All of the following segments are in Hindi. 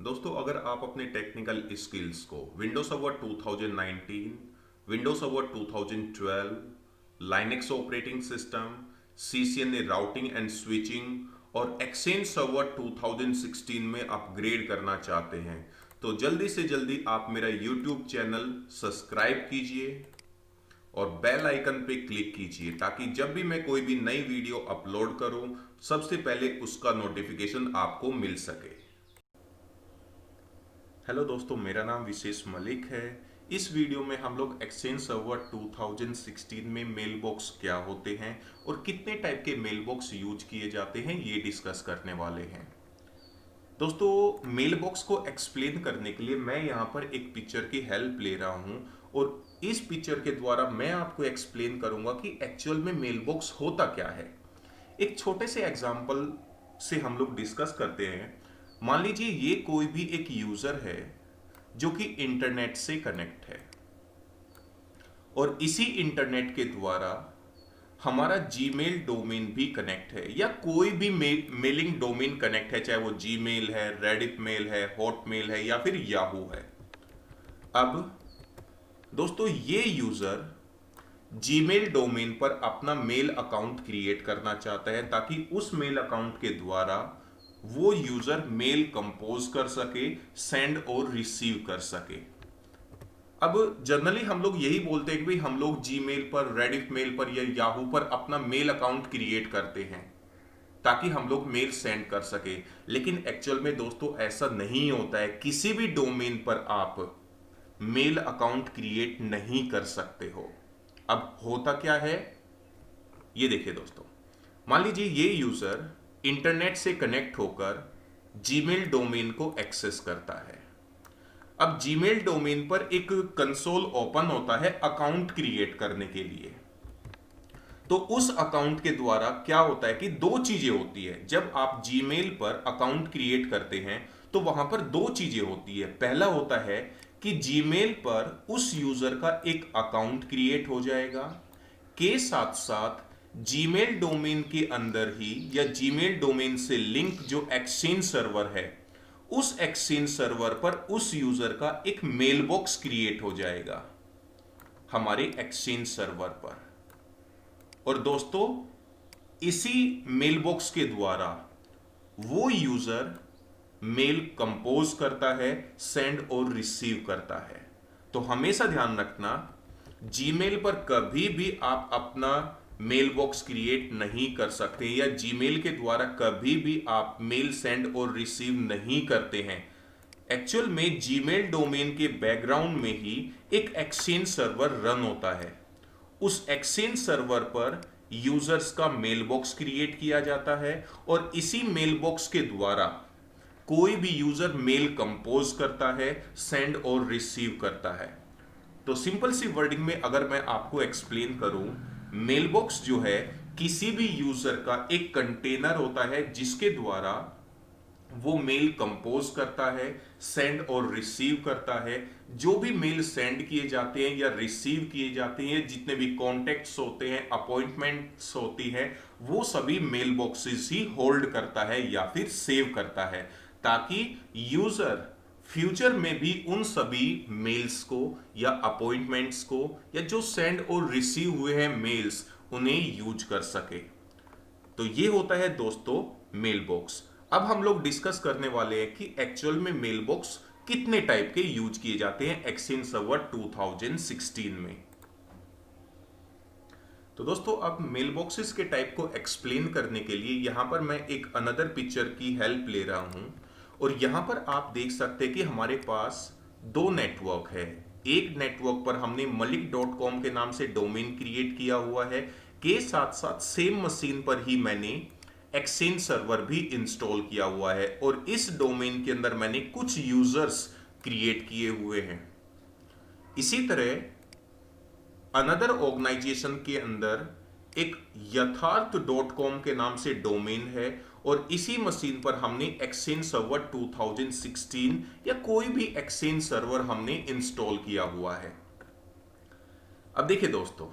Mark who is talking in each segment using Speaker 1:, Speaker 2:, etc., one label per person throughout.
Speaker 1: दोस्तों, अगर आप अपने टेक्निकल स्किल्स को Windows server 2019, Windows server 2012, Linux operating system, CCNA routing and switching और एक्सचेंज सर्वर 2016 में अपग्रेड करना चाहते हैं तो जल्दी से जल्दी आप मेरा यूट्यूब चैनल सब्सक्राइब कीजिए और बेल आइकन पे क्लिक कीजिए ताकि जब भी मैं कोई भी नई वीडियो अपलोड करूं सबसे पहले उसका नोटिफिकेशन आपको मिल सके। हेलो दोस्तों, मेरा नाम विशेष मलिक है। इस वीडियो में हम लोग एक्सचेंज सर्वर 2016 में मेल बॉक्स क्या होते हैं और कितने टाइप के मेल बॉक्स यूज किए जाते हैं ये डिस्कस करने वाले हैं। दोस्तों, मेल बॉक्स को एक्सप्लेन करने के लिए मैं यहाँ पर एक पिक्चर की हेल्प ले रहा हूँ और इस पिक्चर के द्वारा मैं आपको एक्सप्लेन करूंगा कि एक्चुअल में मेल बॉक्स होता क्या है। एक छोटे से एग्जाम्पल से हम लोग डिस्कस करते हैं। मान लीजिए ये कोई भी एक यूजर है जो कि इंटरनेट से कनेक्ट है और इसी इंटरनेट के द्वारा हमारा जीमेल डोमेन भी कनेक्ट है या कोई भी मेलिंग डोमेन कनेक्ट है, चाहे वो जीमेल है, रेडिट मेल है, हॉटमेल है या फिर याहू है। अब दोस्तों, ये यूजर जीमेल डोमेन पर अपना मेल अकाउंट क्रिएट करना चाहता है ताकि उस मेल अकाउंट के द्वारा वो यूजर मेल कंपोज कर सके, सेंड और रिसीव कर सके। अब जनरली हम लोग यही बोलते हैं कि भाई हम लोग जीमेल पर, रेडिट मेल पर या याहू पर अपना मेल अकाउंट क्रिएट करते हैं ताकि हम लोग मेल सेंड कर सके। लेकिन एक्चुअल में दोस्तों ऐसा नहीं होता है। किसी भी डोमेन पर आप मेल अकाउंट क्रिएट नहीं कर सकते हो। अब होता क्या है ये देखिए दोस्तों। मान लीजिए ये यूजर इंटरनेट से कनेक्ट होकर जीमेल डोमेन को एक्सेस करता है। अब जीमेल डोमेन पर एक कंसोल ओपन होता है अकाउंट क्रिएट करने के लिए। तो उस अकाउंट के द्वारा क्या होता है कि दो चीजें होती है। जब आप जीमेल पर अकाउंट क्रिएट करते हैं तो वहां पर दो चीजें होती है। पहला होता है कि जीमेल पर उस यूजर का एक अकाउंट क्रिएट हो जाएगा, के साथ साथ जीमेल डोमेन के अंदर ही या जीमेल डोमेन से लिंक जो एक्सचेंज सर्वर है उस एक्सचेंज सर्वर पर उस यूजर का एक मेल बॉक्स क्रिएट हो जाएगा हमारे एक्सचेंज सर्वर पर। और दोस्तों, इसी मेल बॉक्स के द्वारा वो यूजर मेल कंपोज करता है, सेंड और रिसीव करता है। तो हमेशा ध्यान रखना, जीमेल पर कभी भी आप अपना मेल बॉक्स क्रिएट नहीं कर सकते या जीमेल के द्वारा कभी भी आप मेल सेंड और रिसीव नहीं करते हैं। एक्चुअल में जीमेल डोमेन के बैकग्राउंड में ही एक एक्सचेंज सर्वर रन होता है। उस एक्सचेंज सर्वर पर यूजर्स का मेल बॉक्स क्रिएट किया जाता है और इसी मेल बॉक्स के द्वारा कोई भी यूजर मेल कंपोज करता है, सेंड और रिसीव करता है। तो सिंपल सी वर्डिंग में अगर मैं आपको एक्सप्लेन करूं, मेल बॉक्स जो है किसी भी यूजर का एक कंटेनर होता है जिसके द्वारा वो मेल कंपोज करता है, सेंड और रिसीव करता है। जो भी मेल सेंड किए जाते हैं या रिसीव किए जाते हैं, जितने भी कॉन्टेक्ट्स होते हैं, अपॉइंटमेंट्स होती है, वो सभी मेल बॉक्सेस ही होल्ड करता है या फिर सेव करता है ताकि यूजर फ्यूचर में भी उन सभी मेल्स को या अपॉइंटमेंट्स को या जो सेंड और रिसीव हुए हैं मेल्स उन्हें यूज कर सके। तो ये होता है दोस्तों मेल बॉक्स। अब हम लोग डिस्कस करने वाले हैं कि एक्चुअल में मेल बॉक्स कितने टाइप के यूज किए जाते हैं एक्सचेंज सर्वर 2016 में। तो दोस्तों, अब मेल बॉक्सेस के टाइप को एक्सप्लेन करने के लिए यहां पर मैं एक अनदर पिक्चर की हेल्प ले रहा हूं और यहां पर आप देख सकते हैं कि हमारे पास दो नेटवर्क है। एक नेटवर्क पर हमने malik.com के नाम से डोमेन क्रिएट किया हुआ है, के साथ साथ सेम मशीन पर ही मैंने एक्सचेंज सर्वर भी इंस्टॉल किया हुआ है और इस डोमेन के अंदर मैंने कुछ यूजर्स क्रिएट किए हुए हैं। इसी तरह अनदर ऑर्गेनाइजेशन के अंदर एक यथार्थ डॉट कॉम के नाम से डोमेन है और इसी मशीन पर हमने एक्सचेंज सर्वर 2016 या कोई भी एक्सचेंज सर्वर हमने इंस्टॉल किया हुआ है। अब देखिए दोस्तों,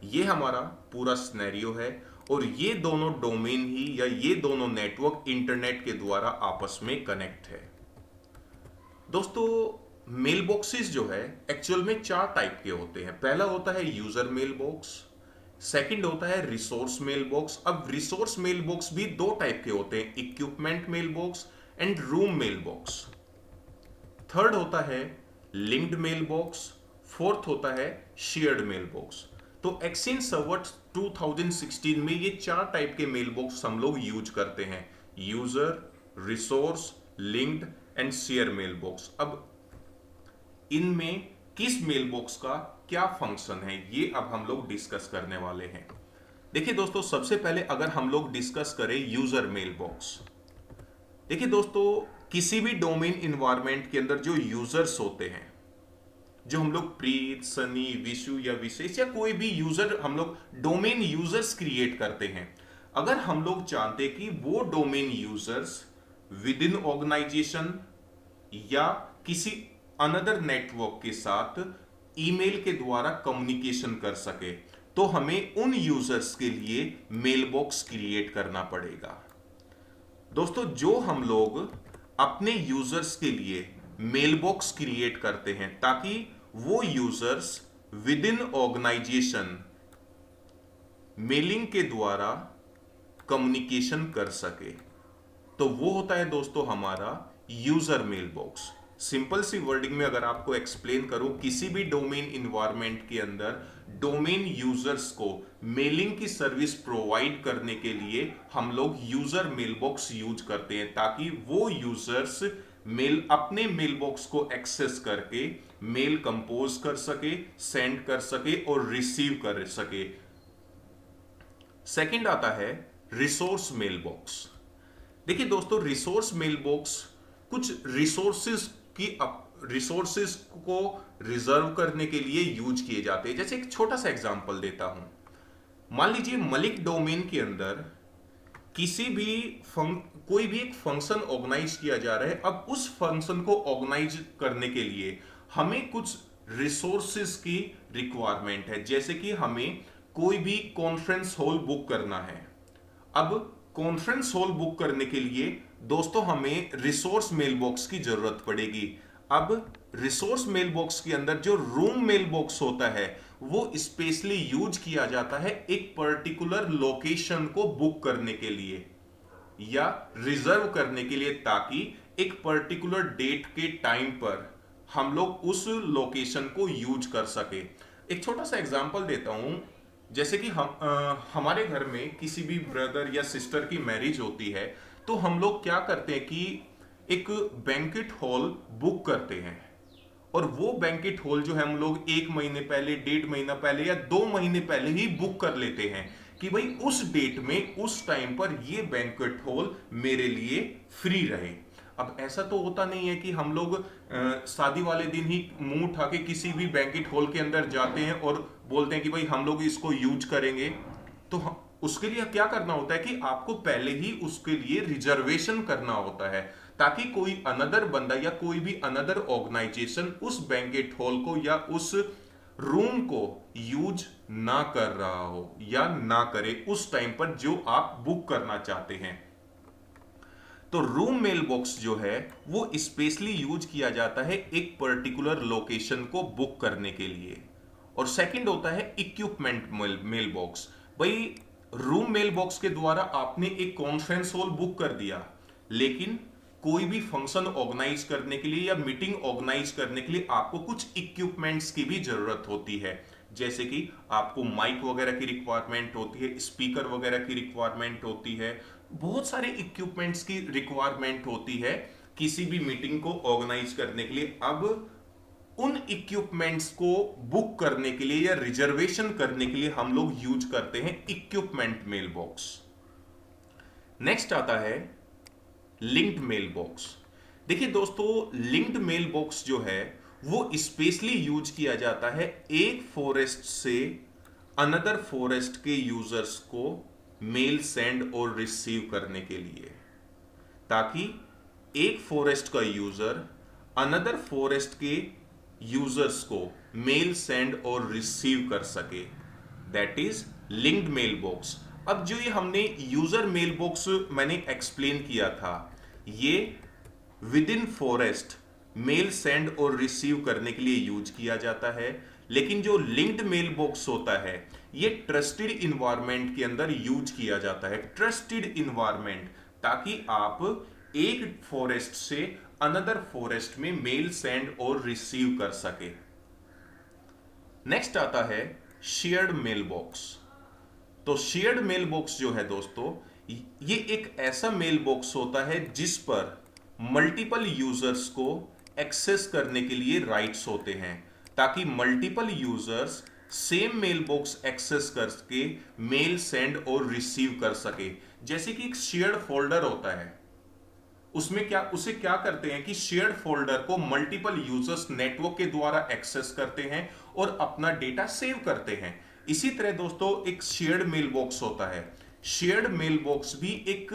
Speaker 1: ये हमारा पूरा सिनेरियो है और ये दोनों डोमेन ही या ये दोनों नेटवर्क इंटरनेट के द्वारा आपस में कनेक्ट है। दोस्तों, मेल बॉक्सेस जो है एक्चुअल में 4 टाइप के होते हैं। पहला होता है यूजर मेल बॉक्स, सेकंड होता है रिसोर्स मेल बॉक्स। अब रिसोर्स मेल बॉक्स भी 2 टाइप के होते हैं, equipment mail box and room mail box. Third होता है लिंक्ड मेल बॉक्स, फोर्थ होता है शेयर्ड मेल बॉक्स। तो एक्सचेंज सर्वर 2016 में ये 4 टाइप के मेल बॉक्स हम लोग यूज करते हैं, user, resource, linked and share mail box. अब इनमें किस मेल बॉक्स का क्या फंक्शन है ये अब हम लोग डिस्कस करने वाले हैं। देखिए दोस्तों, सबसे पहले अगर हम लोग डिस्कस करें यूजर मेल बॉक्स। देखिए दोस्तों, किसी भी डोमेन इन्वायरमेंट के अंदर जो यूजर्स होते हैं, जो हम लोग प्रीत, सनी, विशु या विशेष या कोई भी यूजर हम लोग डोमेन यूजर्स क्रिएट करते हैं। अगर हम लोग चाहते कि वो domain users within organisation या किसी अनदर नेटवर्क के साथ ईमेल के द्वारा कम्युनिकेशन कर सके, तो हमें उन यूजर्स के लिए मेल बॉक्स क्रिएट करना पड़ेगा। दोस्तों, जो हम लोग अपने यूजर्स के लिए मेल बॉक्स क्रिएट करते हैं ताकि वो users within organisation mailing के द्वारा कम्युनिकेशन कर सके, तो वो होता है दोस्तों हमारा यूजर मेल बॉक्स। सिंपल सी वर्डिंग में अगर आपको एक्सप्लेन करूं, किसी भी डोमेन इन्वायरमेंट के अंदर डोमेन यूजर्स को मेलिंग की सर्विस प्रोवाइड करने के लिए हम लोग यूजर मेल बॉक्स यूज करते हैं ताकि वो यूजर्स अपने मेल बॉक्स को एक्सेस करके मेल कंपोज कर सके, सेंड कर सके और रिसीव कर सके। सेकंड आता है रिसोर्स मेल बॉक्स। देखिए दोस्तों, रिसोर्स मेल बॉक्स कुछ रिसोर्सेज को रिजर्व करने के लिए यूज किए जाते हैं। जैसे एक छोटा सा एग्जांपल देता हूं, मान लीजिए मलिक डोमेन के अंदर कोई भी एक फंक्शन ऑर्गेनाइज किया जा रहा है। अब उस फंक्शन को ऑर्गेनाइज करने के लिए हमें कुछ रिसोर्सेज की रिक्वायरमेंट है, जैसे कि हमें कोई भी कॉन्फ्रेंस हॉल बुक करना है। अब कॉन्फ्रेंस हॉल बुक करने के लिए दोस्तों हमें रिसोर्स मेल बॉक्स की जरूरत पड़ेगी। अब रिसोर्स मेल बॉक्स के अंदर जो रूम मेल बॉक्स होता है वो स्पेशली यूज किया जाता है एक पर्टिकुलर लोकेशन को बुक करने के लिए या रिजर्व करने के लिए, ताकि एक पर्टिकुलर डेट के टाइम पर हम लोग उस लोकेशन को यूज कर सके। एक छोटा सा एग्जांपल देता हूं, जैसे कि हमारे घर में किसी भी ब्रदर या सिस्टर की मैरिज होती है, तो हम लोग क्या करते हैं कि एक बैंकेट हॉल बुक करते हैं, और वो बैंकेट हॉल जो है हम लोग 1 महीने पहले, 1.5 महीना पहले या 2 महीने पहले ही बुक कर लेते हैं कि भाई उस डेट में उस टाइम पर ये बैंकेट हॉल मेरे लिए फ्री रहे। अब ऐसा तो होता नहीं है कि हम लोग शादी वाले दिन ही मुंह उठा के किसी भी बैंकेट हॉल के अंदर जाते हैं और बोलते हैं कि भाई हम लोग इसको यूज करेंगे। तो उसके लिए क्या करना होता है कि आपको पहले ही उसके लिए रिजर्वेशन करना होता है, ताकि कोई अनदर बंदा या कोई भी अनदर ऑर्गेनाइजेशन उस बैंकेट हॉल को या उस रूम को यूज ना कर रहा हो या ना करे उस टाइम पर जो आप बुक करना चाहते हैं। तो रूम मेल बॉक्स जो है वो स्पेशली यूज किया जाता है एक पर्टिकुलर लोकेशन को बुक करने के लिए। और सेकंड होता है इक्विपमेंट मेल बॉक्स। भाई रूम मेल बॉक्स के द्वारा आपने एक कॉन्फ्रेंस हॉल बुक कर दिया, लेकिन कोई भी फंक्शन ऑर्गेनाइज करने के लिए या मीटिंग ऑर्गेनाइज करने के लिए आपको कुछ इक्विपमेंट्स की भी जरूरत होती है, जैसे कि आपको माइक वगैरह की रिक्वायरमेंट होती है, स्पीकर वगैरह की रिक्वायरमेंट होती है, बहुत सारे इक्विपमेंट्स की रिक्वायरमेंट होती है किसी भी मीटिंग को ऑर्गेनाइज करने के लिए। अब उन इक्विपमेंट्स को बुक करने के लिए या रिजर्वेशन करने के लिए हम लोग यूज करते हैं इक्विपमेंट मेल बॉक्स। नेक्स्ट आता है लिंक्ड मेल बॉक्स। देखिए दोस्तों, लिंक्ड मेल बॉक्स जो है वो स्पेशली यूज किया जाता है एक फॉरेस्ट से अनदर फॉरेस्ट के यूजर्स को मेल सेंड और रिसीव करने के लिए, ताकि एक फॉरेस्ट का यूजर अनदर फॉरेस्ट के यूजर्स को मेल सेंड और रिसीव कर सके। That is linked mail box. अब जो ये हमने यूजर मेल बॉक्स मैंने एक्सप्लेन किया था, ये within forest mail send और रिसीव करने के लिए यूज किया जाता है। लेकिन जो लिंक्ड मेल बॉक्स होता है ये ट्रस्टेड इन्वायरमेंट के अंदर यूज किया जाता है, ट्रस्टेड इन्वायरमेंट, ताकि आप एक फॉरेस्ट से अनदर फॉरेस्ट में मेल सेंड और रिसीव कर सके। नेक्स्ट आता है शेयर्ड मेल बॉक्स। तो शेयर्ड मेल बॉक्स जो है दोस्तों, ये एक ऐसा मेल बॉक्स होता है जिस पर मल्टीपल यूजर्स को एक्सेस करने के लिए राइट्स होते हैं, ताकि multiple users same mail box access करके मेल सेंड और रिसीव कर सके। जैसे कि एक शेयर्ड फोल्डर होता है, उसे क्या करते हैं कि शेयर्ड फोल्डर को मल्टीपल यूजर्स नेटवर्क के द्वारा एक्सेस करते हैं और अपना डेटा सेव करते हैं। इसी तरह दोस्तों एक शेयर्ड मेल बॉक्स होता है। शेयर्ड मेल बॉक्स भी एक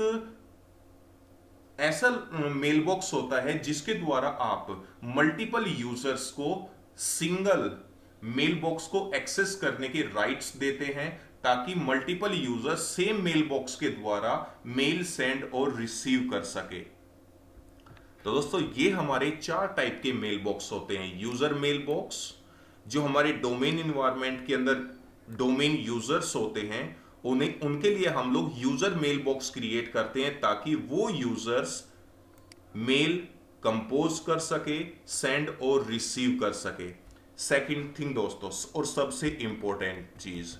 Speaker 1: ऐसा मेल बॉक्स होता है जिसके द्वारा आप मल्टीपल यूजर्स को सिंगल मेल बॉक्स को एक्सेस करने के राइट्स देते हैं, ताकि multiple users same mail box के द्वारा मेल सेंड और रिसीव कर सके। तो दोस्तों ये हमारे 4 टाइप के मेल बॉक्स होते हैं। यूजर मेल बॉक्स जो हमारे डोमेन इन्वायरमेंट के अंदर डोमेन यूजर्स होते हैं, उनके लिए हम लोग यूजर मेल बॉक्स क्रिएट करते हैं, ताकि वो यूजर्स मेल कंपोज कर सके, सेंड और रिसीव कर सके। सेकंड थिंग दोस्तों, और सबसे इंपॉर्टेंट चीज,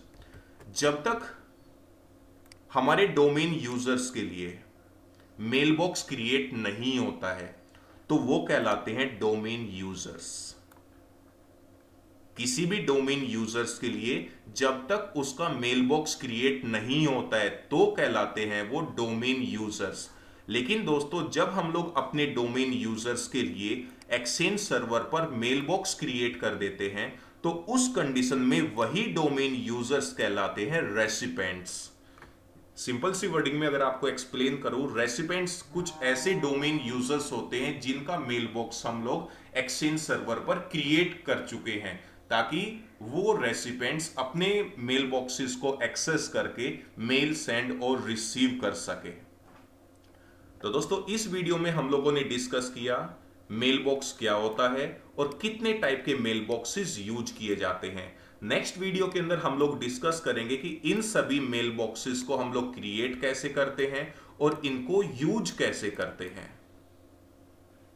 Speaker 1: जब तक हमारे डोमेन यूजर्स के लिए मेल बॉक्स क्रिएट नहीं होता है तो वो कहलाते हैं डोमेन यूजर्स। किसी भी डोमेन यूजर्स के लिए जब तक उसका मेल बॉक्स क्रिएट नहीं होता है तो कहलाते हैं वो डोमेन यूजर्स। लेकिन दोस्तों जब हम लोग अपने डोमेन यूजर्स के लिए एक्सचेंज सर्वर पर मेल बॉक्स क्रिएट कर देते हैं तो उस कंडीशन में वही डोमेन यूजर्स कहलाते हैं रेसिपेंट्स। सिंपल सी वर्डिंग में अगर आपको एक्सप्लेन करूं, रेसिपेंट्स कुछ ऐसे डोमेन यूजर्स होते हैं जिनका मेल बॉक्स हम लोग एक्सचेंज सर्वर पर क्रिएट कर चुके हैं, ताकि वो रेसिपेंट्स अपने मेल बॉक्सेस को एक्सेस करके मेल सेंड और रिसीव कर सके। तो दोस्तों इस वीडियो में हम लोगों ने डिस्कस किया मेल बॉक्स क्या होता है और कितने टाइप के मेल बॉक्सेस यूज किए जाते हैं। नेक्स्ट वीडियो के अंदर हम लोग डिस्कस करेंगे कि इन सभी मेल बॉक्सेस को हम लोग क्रिएट कैसे करते हैं और इनको यूज कैसे करते हैं।